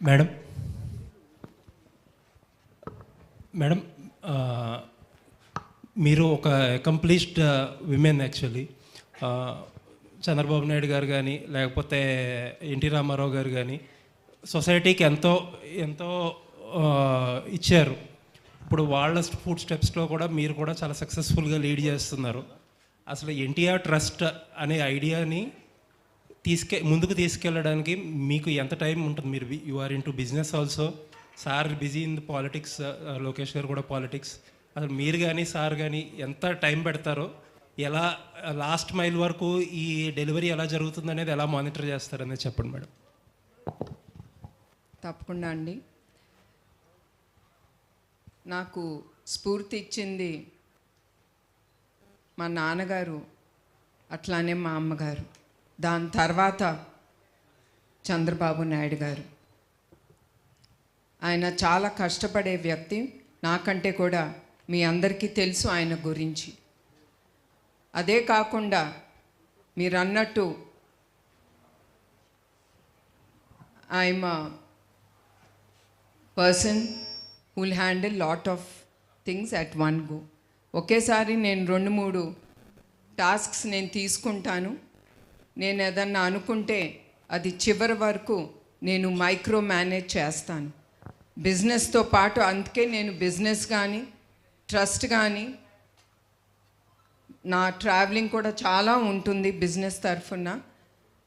Madam madam మీరు ఒక accomplished women actually. Chandrababu Naidu గారు కానీ లేకపోతే ఎన్టీ రామారావు గారు కానీ సొసైటీకి ఎంతో ఎంతో ఇచ్చారు. ఇప్పుడు వాళ్ళ ఫుడ్ స్టెప్స్లో కూడా మీరు కూడా చాలా సక్సెస్ఫుల్గా లీడ్ చేస్తున్నారు. అసలు ఎన్టీఆర్ ట్రస్ట్ అనే ఐడియాని ముందుకు తీసుకెళ్ళడానికి మీకు ఎంత టైం ఉంటుంది? మీరు you are into business also, sir busy in the politics, Lokesh garu కూడా పాలిటిక్స్. అసలు మీరు కానీ సార్ కానీ ఎంత టైం పెడతారో, ఎలా లాస్ట్ మైల్ వరకు ఈ డెలివరీ ఎలా జరుగుతుంది అనేది ఎలా మానిటర్ చేస్తారనేది చెప్పండి మేడం. తప్పకుండా అండి. నాకు స్ఫూర్తి ఇచ్చింది మా నాన్నగారు, అట్లానే మా అమ్మగారు, దాని తర్వాత చంద్రబాబు నాయుడు గారు. ఆయన చాలా కష్టపడే వ్యక్తి, నాకంటే కూడా మీ అందరికీ తెలుసు ఆయన గురించి. అదే కాకుండా మీరు అన్నట్టు I'm person who will handle lot of things at one go. ఒకేసారి నేను 2-3 టాస్క్స్ నేను తీసుకుంటాను. నేను ఏదన్నా అనుకుంటే అది చివరి వరకు నేను మైక్రో మేనేజ్ చేస్తాను బిజినెస్తో పాటు. అందుకే నేను బిజినెస్ కానీ ట్రస్ట్ కానీ, నా ట్రావెలింగ్ కూడా చాలా ఉంటుంది బిజినెస్ తరఫున.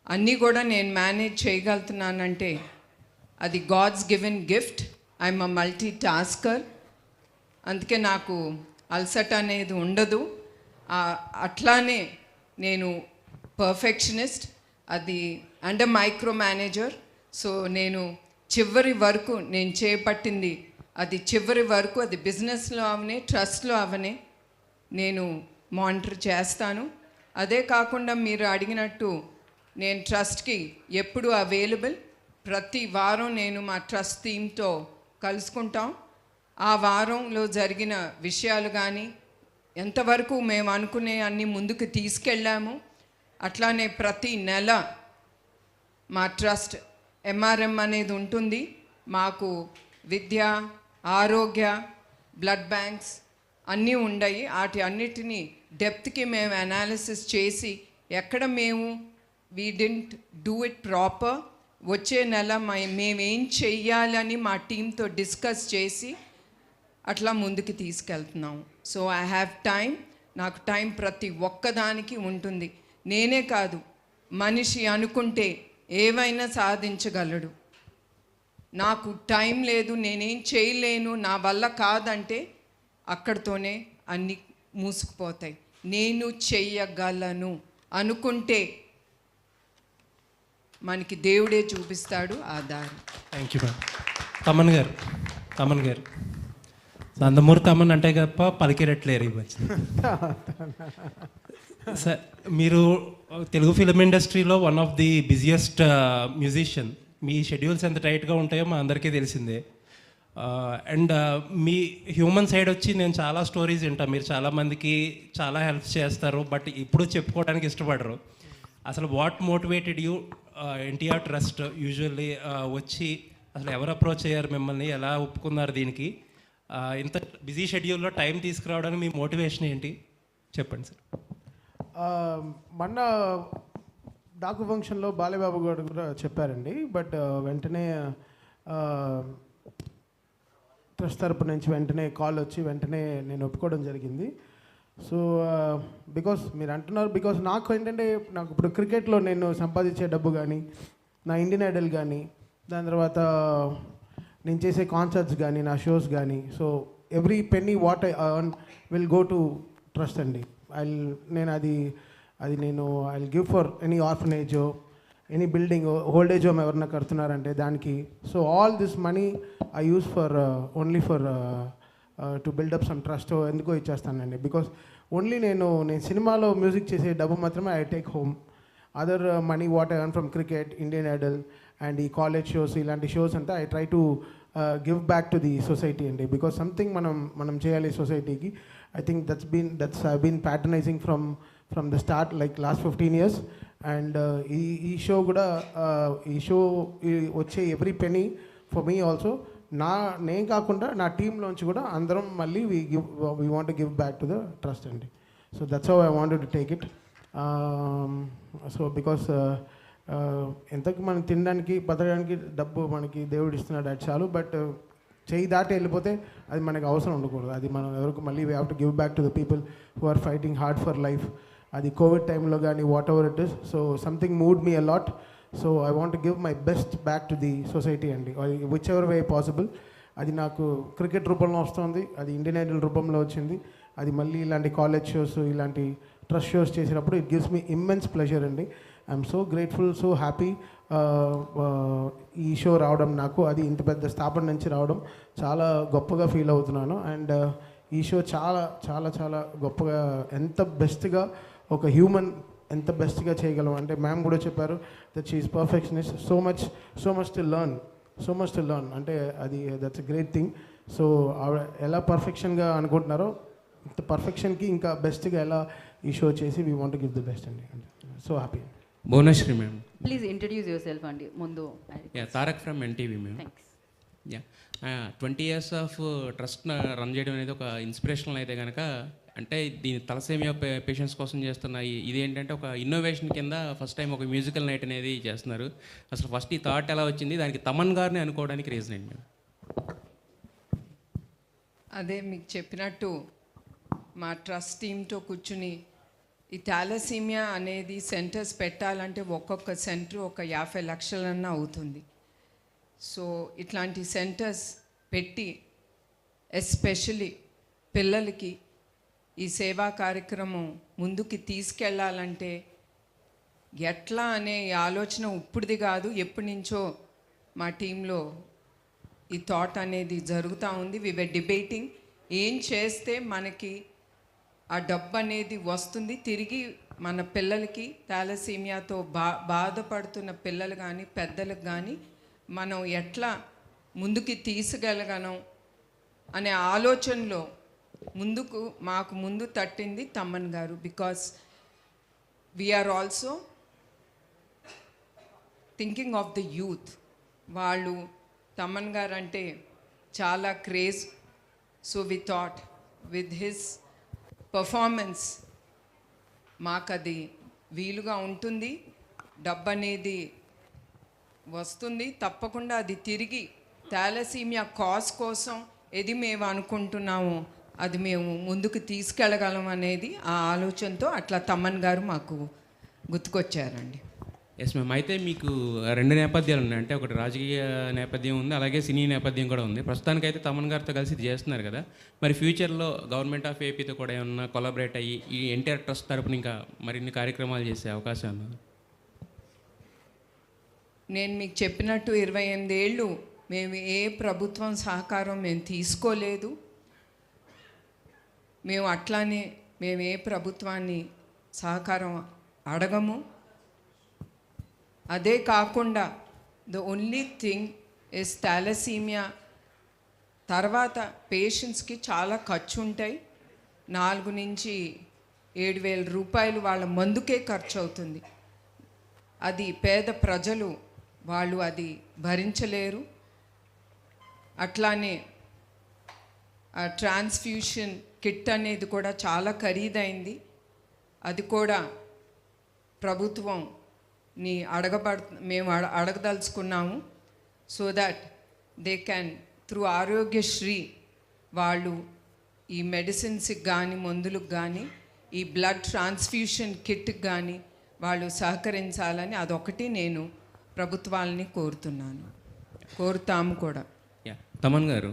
అన్నీ కూడా నేను మేనేజ్ చేయగలుగుతున్నానంటే అది God's given gift. I'm a multitasker. అందుకే నాకు అలసట అనేది ఉండదు. అట్లానే నేను పర్ఫెక్షనిస్ట్, అది అండ్ మైక్రో మేనేజర్. సో నేను చివరి వరకు నేను చేపట్టింది అది చివరి వరకు, అది బిజినెస్లో అవనే ట్రస్ట్లో అవనే నేను మానిటర్ చేస్తాను. అదే కాకుండా మీరు అడిగినట్టు నేను ట్రస్ట్కి ఎప్పుడు అవైలబుల్. ప్రతి వారం నేను మా ట్రస్ట్ టీమ్తో కలుసుకుంటాం. ఆ వారంలో జరిగిన విషయాలు కానీ, ఎంతవరకు మేము అనుకునే అన్ని ముందుకు తీసుకెళ్ళాము. అట్లానే ప్రతి నెల మా ట్రస్ట్ ఎంఆర్ఎం అనేది ఉంటుంది. మాకు విద్య, ఆరోగ్య, బ్లడ్ బ్యాంక్స్ అన్నీ ఉన్నాయి. వాటి అన్నిటినీ డెప్త్కి మేము అనాలిసిస్ చేసి ఎక్కడ మేము we didn't do it proper, వచ్చే నెల మేమేం చెయ్యాలని మా టీంతో డిస్కస్ చేసి అట్లా ముందుకు తీసుకెళ్తున్నాం. So I have time. నాకు టైం ప్రతి ఒక్కదానికి ఉంటుంది. నేనే కాదు, మనిషి అనుకుంటే ఏవైనా సాధించగలడు. నాకు టైం లేదు, నేనేం చేయలేను, నా వల్ల కాదంటే అక్కడితోనే అన్నీ మూసుకుపోతాయి. నేను చెయ్యగలను అనుకుంటే మనకి దేవుడే చూపిస్తాడు ఆ దారి. Thank you madam. తమన్ గారు నందమూరి తమన్ అంటే తప్ప పలికిరట్లేరు ఈ మధ్య. సార్, మీరు తెలుగు ఫిలిం ఇండస్ట్రీలో one of the busiest musician. Me schedules ఎంత టైట్గా ఉంటాయో మా అందరికీ తెలిసిందే. అండ్ మీ హ్యూమన్ సైడ్ వచ్చి నేను చాలా స్టోరీస్ వింటాను. మీరు చాలామందికి చాలా హెల్ప్ చేస్తారు, బట్ ఇప్పుడు చెప్పుకోవడానికి ఇష్టపడరు. అసలు what motivated you NTR trust usually వచ్చి అసలు ఎవరు అప్రోచ్ అయ్యారు మిమ్మల్ని, ఎలా ఒప్పుకున్నారు దీనికి? ఇంత బిజీ షెడ్యూల్లో టైం తీసుకురావడానికి మీ మోటివేషన్ ఏంటి చెప్పండి సార్. మొన్న డాకు ఫంక్షన్లో బాలయ్యబాబు గారు కూడా చెప్పారండి. బట్ వెంటనే ట్రస్ట్ తరపు నుంచి వెంటనే కాల్ వచ్చి వెంటనే నేను ఒప్పుకోవడం జరిగింది. సో బికాస్ మీరు అంటున్నారు, బికాస్ నాకు ఏంటంటే, నాకు ఇప్పుడు క్రికెట్లో నేను సంపాదించే డబ్బు కానీ, నా ఇండియన్ ఐడల్ కానీ, దాని తర్వాత నేను చేసే కాన్సర్ట్స్ కానీ, నా షోస్ కానీ, so every penny what I earn will go to trust అండి. నేను ఐ గివ్ ఫర్ ఎనీ ఆర్ఫనేజో, any building, old age home ఎవరన్నా కడుతున్నారంటే దానికి. So all this money I use for only for to build up some trust. ఎందుకో ఇచ్చేస్తానండి. Because only నేను సినిమాలో మ్యూజిక్ చేసే డబ్బు మాత్రమే I take home. Other money what I earn from cricket, Indian idol and ఈ కాలేజ్ షోస్, ఇలాంటి shows అంతా I try to give back to the society అండి. బికాస్ సంథింగ్ మనం చేయాలి సొసైటీకి. I think that's I been patronising from the start, like last 15 years. And ఈ show కూడా, ఈ షో వచ్చే every penny for me also నేను కాకుండా నా టీంలోంచి కూడా అందరం మళ్ళీ we want give back to the trust అండి. So that's how I wanted to take it. So because ఎంతకు మనం తినడానికి బతకడానికి డబ్బు మనకి దేవుడు ఇస్తున్నాడు, అది చాలు. బట్ చేయి దాటి వెళ్ళిపోతే అది మనకు అవసరం ఉండకూడదు. అది మనం ఎవరికి మళ్ళీ we have to give back to the people who are fighting hard for life. అది కోవిడ్ టైంలో కానీ whatever it is. So something moved me a lot. So I want give my best back to the society అండి, whichever way possible. అది నాకు cricket రూపంలో వస్తుంది, అది Indian Idol రూపంలో వచ్చింది, అది మళ్ళీ ఇలాంటి కాలేజ్ షోస్ ఇలాంటి ట్రస్ట్ షోస్ చేసినప్పుడు it gives me immense pleasure అండి. I'm so grateful, so happy ఈ షో రావడం నాకు. అది ఇంత పెద్ద స్థాపన నుంచి రావడం చాలా గొప్పగా ఫీల్ అవుతున్నాను. అండ్ ఈ షో చాలా చాలా చాలా గొప్పగా, ఎంత బెస్ట్గా ఒక హ్యూమన్ ఎంత బెస్ట్గా చేయగలం అంటే మ్యామ్ కూడా చెప్పారు that she is perfectionist. So much to learn అంటే అది that's a great thing. So ఆవిడ ఎలా పర్ఫెక్షన్గా అనుకుంటున్నారో ఇంత పర్ఫెక్షన్కి ఇంకా బెస్ట్గా ఎలా ఈ షో చేసి we want give the best అండి. So happy. Bhuvanashri ma'am. Please introduce yourself అండి ముందు. Tarak from NTV ma'am. Thanks. 20 years of trust run చేయడం అనేది ఒక ఇన్స్పిరేషనల్ అయితే కనుక, అంటే దీని తలసేమియా పేషెంట్స్ కోసం చేస్తున్న ఇది ఏంటంటే ఒక ఇన్నోవేషన్ కింద ఫస్ట్ టైం ఒక మ్యూజికల్ నైట్ అనేది చేస్తున్నారు. అసలు ఫస్ట్ ఈ థాట్ ఎలా వచ్చింది, దానికి తమన్ గారిని అనుకోవడానికి రీజన్ ఏంటి మ్యామ్? అదే మీకు చెప్పినట్టు మా ట్రస్ట్ టీంతో కూర్చుని ఈ థాలసీమియా అనేది సెంటర్స్ పెట్టాలంటే ఒక్కొక్క సెంటర్ ఒక 50 లక్షలన్నా అవుతుంది. సో ఇట్లాంటి సెంటర్స్ పెట్టి ఎస్పెషలీ పిల్లలకి ఈ సేవా కార్యక్రమం ముందుకి తీసుకెళ్ళాలంటే ఎట్లా అనే ఆలోచన ఇప్పుడుది కాదు, ఎప్పటి నుంచో మా టీంలో ఈ థాట్ అనేది జరుగుతూ ఉంది. వి వర్ డిబేటింగ్ ఏం చేస్తే మనకి ఆ డబ్బు అనేది వస్తుంది తిరిగి మన పిల్లలకి, థాలసీమియాతో బాధపడుతున్న పిల్లలు కానీ పెద్దలకు కానీ మనం ఎట్లా ముందుకి తీసుకెళ్ళగలం అనే ఆలోచనలో మాకు ముందు తట్టింది తమ్మన్ గారు. Because we are also thinking of the youth. వాళ్ళు తమ్మన్ గారు అంటే చాలా craze. So we thought with his performance మాకు అది వీలుగా ఉంటుంది, డబ్బు అనేది వస్తుంది తప్పకుండా. అది తిరిగి థాలసీమియా కాజ్ కోసం ఏది మేము అనుకుంటున్నామో అది మేము ముందుకు తీసుకెళ్ళగలం అనేది ఆ ఆలోచనతో అట్లా తమ్మన్ గారు మాకు గుర్తుకొచ్చారండి. Yes ma'am. అయితే మీకు 2 నేపథ్యాలు ఉన్నాయి, అంటే ఒకటి రాజకీయ నేపథ్యం ఉంది, అలాగే సినీ నేపథ్యం కూడా ఉంది. ప్రస్తుతానికైతే తమన్ గారితో కలిసి ఇది చేస్తున్నారు కదా, మరి ఫ్యూచర్లో గవర్నమెంట్ ఆఫ్ ఏపీతో కూడా ఏమన్నా కొలాబరేట్ అయ్యి ఈ ఎన్టీఆర్ ట్రస్ట్ తరపున ఇంకా మరిన్ని కార్యక్రమాలు చేసే అవకాశం ఉన్నది? నేను మీకు చెప్పినట్టు 28 ఏళ్ళు మేము ఏ ప్రభుత్వం సహకారం మేము తీసుకోలేదు. మేము అట్లానే మేము ఏ ప్రభుత్వాన్ని సహకారం అడగము. అదే కాకుండా the only thing is thalassemia తర్వాత పేషెంట్స్కి చాలా ఖర్చు ఉంటాయి. 4 నుంచి 7,000 రూపాయలు వాళ్ళ మందుకే ఖర్చు అవుతుంది. అది పేద ప్రజలు వాళ్ళు అది భరించలేరు. అట్లానే ఆ ట్రాన్స్ఫ్యూషన్ కిట్ అనేది కూడా చాలా ఖరీదైంది. అది కూడా ప్రభుత్వంని మేము అడగదలుచుకున్నాము. So that they can through Aarogyasri వాళ్ళు ఈ మెడిసిన్స్కి కానీ మందులకు కానీ ఈ బ్లడ్ ట్రాన్స్ఫ్యూషన్ కిట్కి కానీ వాళ్ళు సహకరించాలని అదొకటి నేను ప్రభుత్వాలని కోరుతాము కూడా. తమన్ గారు,